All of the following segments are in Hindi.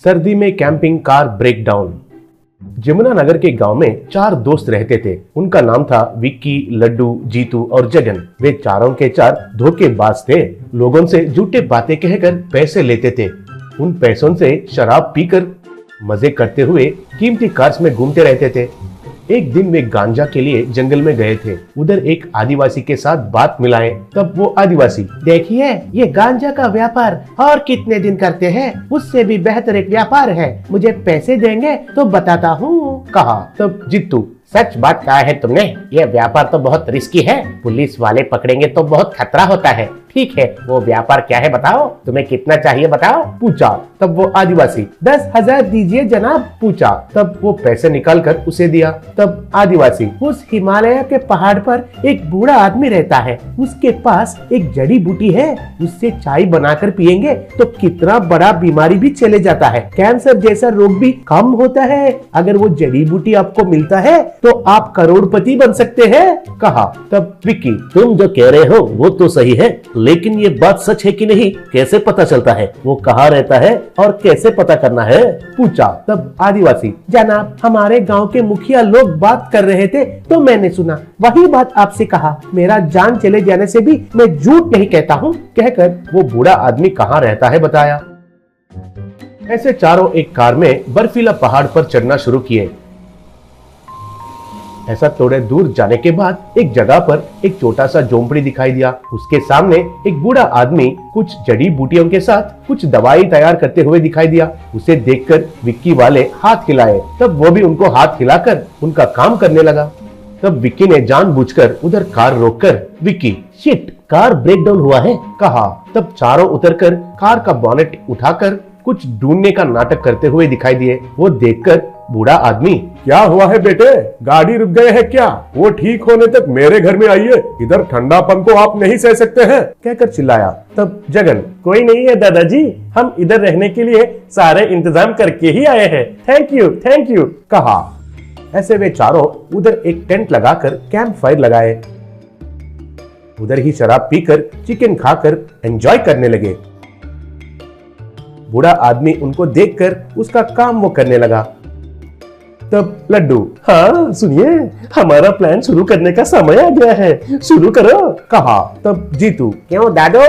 सर्दी में कैंपिंग कार ब्रेकडाउन। जमुनानगर के गांव में 4 दोस्त रहते थे। उनका नाम था विक्की, लड्डू, जीतू और जगन। वे चारों के 4 धोखेबाज थे। लोगों से झूठे बातें कहकर पैसे लेते थे। उन पैसों से शराब पीकर मजे करते हुए कीमती कार्स में घूमते रहते थे। एक दिन वे गांजा के लिए जंगल में गए थे। उधर एक आदिवासी के साथ बात मिलाए। तब वो आदिवासी, देखिए ये गांजा का व्यापार और कितने दिन करते हैं, उससे भी बेहतर एक व्यापार है, मुझे पैसे देंगे तो बताता हूँ, कहा। तब जीतू, सच बात कहा है तुमने, ये व्यापार तो बहुत रिस्की है, पुलिस वाले पकड़ेंगे तो बहुत खतरा होता है। ठीक है, वो व्यापार क्या है बताओ, तुम्हें कितना चाहिए बताओ, पूछा। तब वो आदिवासी, 10,000 दीजिए जनाब, पूछा। तब वो पैसे निकाल कर उसे दिया। तब आदिवासी, उस हिमालय के पहाड़ पर एक बूढ़ा आदमी रहता है, उसके पास एक जड़ी बूटी है, उससे चाय बनाकर पियेंगे तो कितना बड़ा बीमारी भी चले जाता है, कैंसर जैसा रोग भी कम होता है। अगर वो जड़ी बूटी आपको मिलता है तो आप करोड़पति बन सकते हैं, कहा। तब विक्की, तुम जो कह रहे हो वो तो सही है, लेकिन ये बात सच है कि नहीं कैसे पता चलता है, वो कहाँ रहता है और कैसे पता करना है, पूछा। तब आदिवासी, जनाब हमारे गांव के मुखिया लोग बात कर रहे थे तो मैंने सुना, वही बात आपसे कहा, मेरा जान चले जाने से भी मैं झूठ नहीं कहता हूँ, कहकर वो बूढ़ा आदमी कहाँ रहता है बताया। ऐसे चारों एक कार में बर्फीला पहाड़ पर चढ़ना शुरू किए। ऐसा थोड़े दूर जाने के बाद एक जगह पर एक छोटा सा झोंपड़ी दिखाई दिया। उसके सामने एक बूढ़ा आदमी कुछ जड़ी बूटियों के साथ कुछ दवाई तैयार करते हुए दिखाई दिया। उसे देखकर विक्की वाले हाथ हिलाए। तब वो भी उनको हाथ हिलाकर उनका काम करने लगा। तब विक्की ने जानबूझकर उधर कार रोककर, विक्की, शिट, कार ब्रेकडाउन हुआ है, कहा। तब चारों उतरकर कार का बोनेट उठाकर कुछ ढूंढने का नाटक करते हुए दिखाई दिए। वो देखकर बूढ़ा आदमी, क्या हुआ है बेटे, गाड़ी रुक गए है क्या? वो ठीक होने तक मेरे घर में आइए, इधर ठंडापन को आप नहीं सह सकते हैं, कहकर चिल्लाया। तब जगन, कोई नहीं है दादाजी, हम इधर रहने के लिए सारे इंतजाम करके ही आए हैं, थैंक यू, कहा। ऐसे वे चारों उधर एक टेंट लगाकर कैंप फायर लगाए। उधर ही शराब पीकर चिकन खाकर एंजॉय करने लगे। बूढ़ा आदमी उनको देखकर उसका काम वो करने लगा। तब लड्डू, हाँ सुनिए, हमारा प्लान शुरू करने का समय आ गया है, शुरू करो, कहा। तब जीतू, क्यों दादू,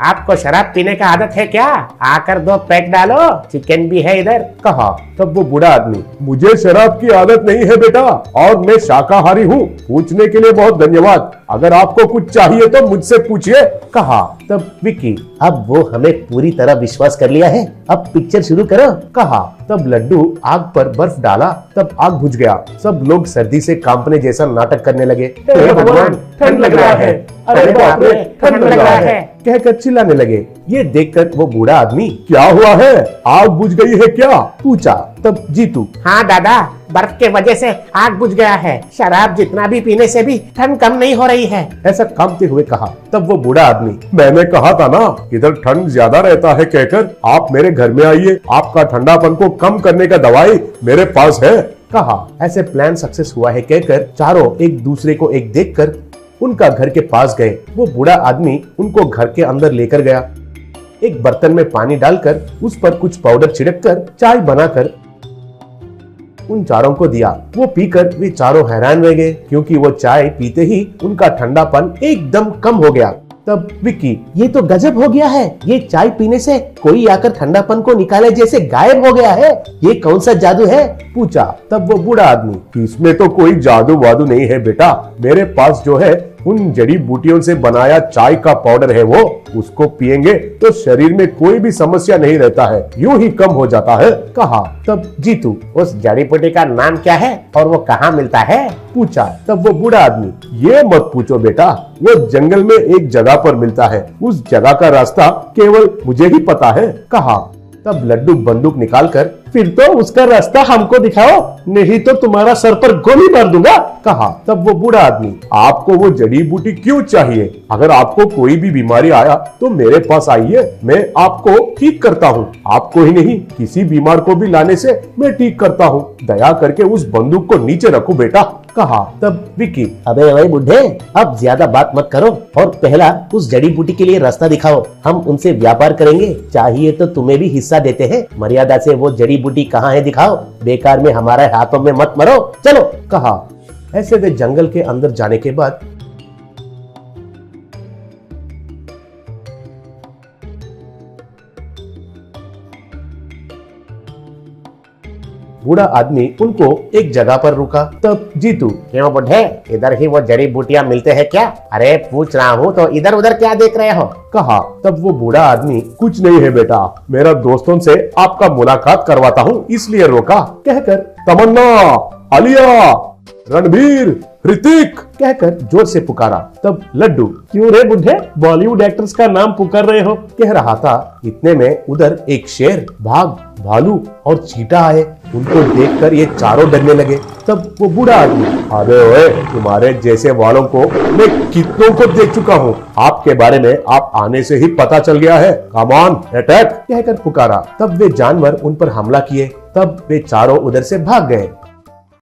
आपको शराब पीने का आदत है क्या? आकर 2 पैक डालो, चिकन भी है इधर, कहा। तब वो बूढ़ा आदमी, मुझे शराब की आदत नहीं है बेटा, और मैं शाकाहारी हूँ, पूछने के लिए बहुत धन्यवाद, अगर आपको कुछ चाहिए तो मुझसे पूछिए, कहा। तब विक्की, अब वो हमें पूरी तरह विश्वास कर लिया है, अब पिक्चर शुरू करो, कहा। तब लड्डू आग पर बर्फ डाला। तब आग बुझ गया। सब लोग सर्दी से कांपने जैसा नाटक करने लगे। हे भगवान, ठंड लग रहा है, अरे बाप रे, ठंड लग रहा है, कहकर चिल्लाने लगे। ये देखकर वो बूढ़ा आदमी, क्या हुआ है, आग बुझ गई है क्या, पूछा। तब जीतू, हाँ दादा, बर्फ के वजह से आग बुझ गया है, शराब जितना भी पीने से भी ठंड कम नहीं हो रही है, ऐसा कांपते हुए कहा। तब वो बूढ़ा आदमी, मैंने कहा था ना इधर ठंड ज्यादा रहता है, कहकर आप मेरे घर में आइए, आपका ठंडापन को कम करने का दवाई मेरे पास है, कहा। ऐसे प्लान सक्सेस हुआ है कहकर चारों एक दूसरे को एक देखकर उनका घर के पास गए। वो बूढ़ा आदमी उनको घर के अंदर लेकर गया। एक बर्तन में पानी डालकर उस पर कुछ पाउडर छिड़ककर चाय बनाकर उन चारों को दिया। वो पीकर वे चारों हैरान रह गए, क्योंकि वो चाय पीते ही उनका ठंडापन एकदम कम हो गया। तब विक्की, ये तो गजब हो गया है, ये चाय पीने से कोई आकर ठंडापन को निकाले जैसे गायब हो गया है, ये कौन सा जादू है, पूछा। तब वो बूढ़ा आदमी, इसमें तो कोई जादू वादू नहीं है बेटा, मेरे पास जो है उन जड़ी बूटियों से बनाया चाय का पाउडर है, वो उसको पिएंगे तो शरीर में कोई भी समस्या नहीं रहता है, यूं ही कम हो जाता है, कहा। तब जीतू, उस जड़ी बूटी का नाम क्या है और वो कहाँ मिलता है, पूछा। तब वो बूढ़ा आदमी, ये मत पूछो बेटा, वो जंगल में एक जगह पर मिलता है, उस जगह का रास्ता केवल मुझे ही पता है, कहा। तब लड्डू बंदूक निकालकर, फिर तो उसका रास्ता हमको दिखाओ, नहीं तो तुम्हारा सर पर गोली मार दूंगा, कहा। तब वो बूढ़ा आदमी, आपको वो जड़ी बूटी क्यों चाहिए? अगर आपको कोई भी बीमारी आया तो मेरे पास आइए, मैं आपको ठीक करता हूँ, आपको ही नहीं किसी बीमार को भी लाने से मैं ठीक करता हूँ, दया करके उस बंदूक को नीचे रखो बेटा, कहा। तब विक्की, अबे ओए बुढ़े, अब ज्यादा बात मत करो और पहला उस जड़ी बूटी के लिए रास्ता दिखाओ। हम उनसे व्यापार करेंगे, चाहिए तो तुम्हें भी हिस्सा देते हैं। मर्यादा से वो जड़ी बूटी कहाँ है दिखाओ, बेकार में हमारे हाथों में मत मरो, चलो। कहा। ऐसे वे जंगल के अंदर जाने के बाद बूढ़ा आदमी उनको एक जगह पर रुका। तब जीतू, क्यों बुढ़े, इधर ही वो जड़ी बूटियां मिलते हैं क्या? अरे पूछ रहा हूँ तो इधर उधर क्या देख रहे हो? कहा। तब वो बूढ़ा आदमी, कुछ नहीं है बेटा, मेरा दोस्तों से आपका मुलाकात करवाता हूँ इसलिए रोका। कहकर तमन्ना, आलिया, रणबीर, ऋतिक कहकर जोर से पुकारा। तब लड्डू, क्यों रे बुढ़े, बॉलीवुड एक्टर्स का नाम पुकार रहे हो? कह रहा था। इतने में उधर एक शेर, बाघ, भालू और चीता आए। उनको देखकर ये चारों डरने लगे। तब वो बूढ़ा आदमी, अरे ओए, तुम्हारे जैसे वालों को मैं कितनों को देख चुका हूँ, आपके बारे में आप आने से ही पता चल गया है। कम ऑन अटैक कहकर पुकारा। तब वे जानवर उन पर हमला किए। तब वे चारों उधर से भाग गए।